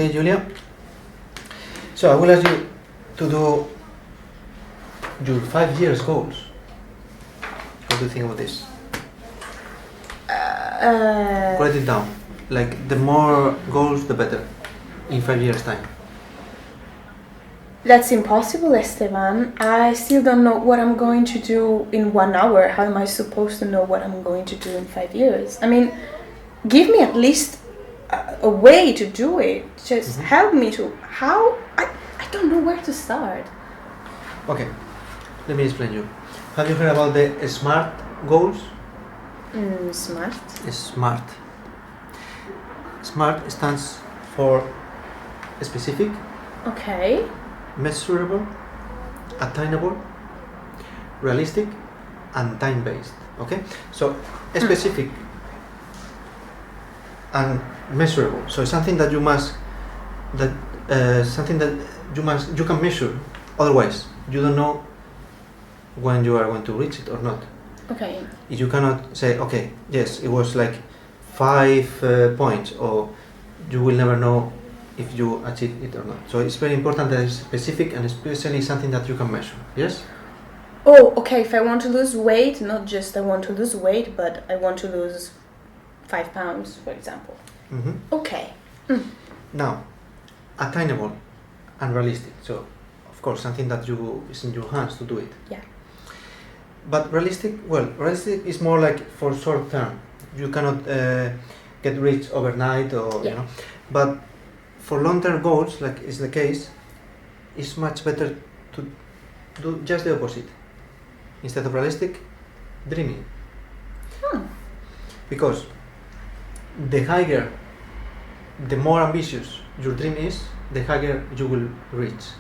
Okay, Giulia. So I will ask you to do your 5 years goals. What do you think about this? Write it down. Like the more goals, the better. In 5 years' time. That's impossible, Esteban. I still don't know what I'm going to do in 1 hour. How am I supposed to know what I'm going to do in 5 years? I mean, give me at least a way to do it. Just help me to... How? I don't know where to start. Okay, let me explain you. Have you heard about the SMART goals? Smart. SMART. SMART stands for specific, Okay. measurable, attainable, realistic, and time-based. Okay, so specific and measurable. So something that you must, you can measure. Otherwise, you don't know when you are going to reach it or not. Okay. You cannot say, okay, yes, it was like 5 points, or you will never know if you achieve it or not. So it's very important that it's specific and especially something that you can measure. Yes? Oh, okay. If I want to lose weight, not just I want to lose weight, but I want to lose 5 pounds, for example. Okay. Now, attainable and realistic. So, of course, something that is in your hands to do it. Yeah. But realistic is more like for short term. You cannot get rich overnight, or you know. But for long-term goals, like is the case, it's much better to do just the opposite. Instead of realistic, dreaming. Because the more ambitious your dream is, the higher you will reach.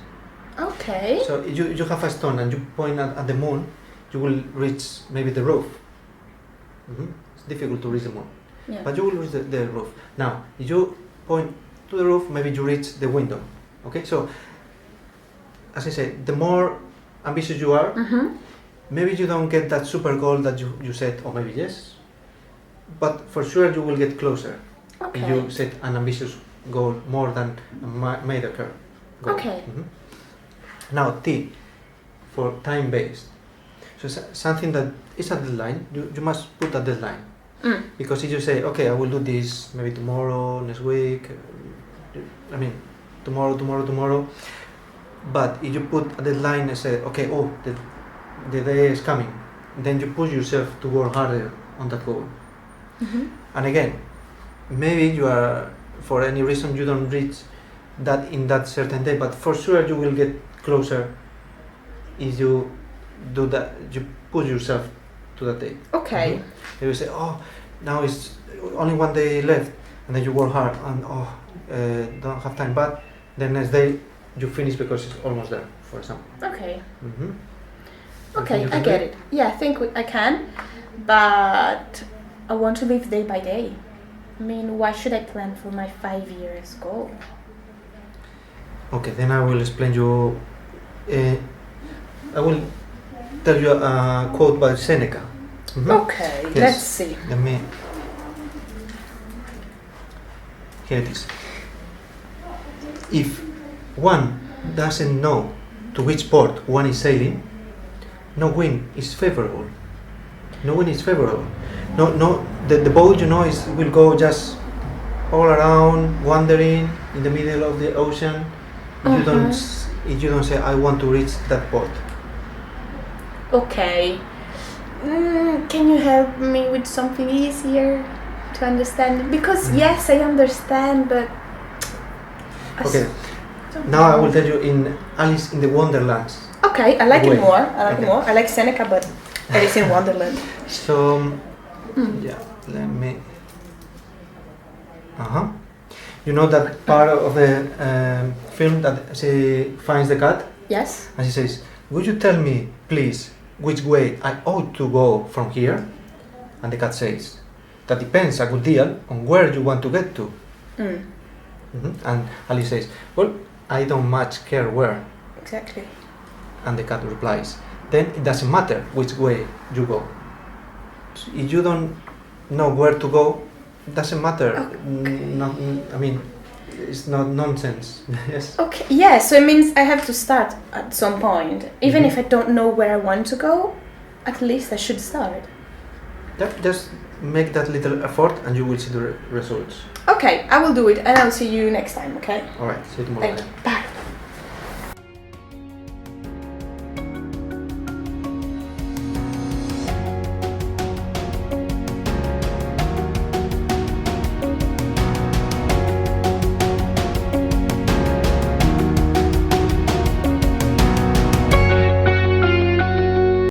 Okay. So you have a stone and you point at the moon, you will reach maybe the roof. It's difficult to reach the moon, but you will reach the roof. Now, if you point to the roof, maybe you reach the window. Okay, so as I said, the more ambitious you are, maybe you don't get that super goal that you set, or maybe yes, but for sure you will get closer. Okay. If you set an ambitious goal more than a mediocre goal. Okay. Now, T for time-based. So something that is a deadline, you must put a deadline. Because if you say, okay, I will do this maybe tomorrow, next week, I mean, tomorrow, but if you put a deadline and say, okay, the day is coming, then you push yourself to work harder on that goal. And again, maybe you are, for any reason, you don't reach that in that certain day, but for sure you will get closer if you do that, you push yourself to that day. Okay. You say, oh, now it's only 1 day left, and then you work hard and don't have time, but the next day you finish because it's almost there, for example. Okay. Okay, I get it. Yeah, I think I can, but I want to live day by day. I mean, why should I plan for my 5 years goal? Okay, then I will explain you. I will tell you a quote by Seneca. Okay, Yes. let's see. Here it is. If one doesn't know to which port one is sailing, no wind is favorable. No wind is favorable. No, the boat, will go just all around, wandering in the middle of the ocean. If you don't say, I want to reach that port. Okay. Can you help me with something easier to understand? Because yes, I understand, but... Okay. Now I will tell you in Alice in the Wonderlands. Okay, I like it Way. more. I like it Okay. more. I like Seneca, but Alice in Wonderland. So, yeah, let me... You know that part of the film that she finds the cat? Yes. And she says, would you tell me, please, which way I ought to go from here? And the cat says, that depends a good deal on where you want to get to. And Alice says, well, I don't much care where. Exactly. And the cat replies, then it doesn't matter which way you go. If you don't know where to go, it doesn't matter. I mean, it's not nonsense. Yes. Okay, yeah, so it means I have to start at some point. Even if I don't know where I want to go, at least I should start. Just make that little effort and you will see the results. Okay, I will do it and I'll see you next time, okay? Alright, see you tomorrow. Thank you. Bye.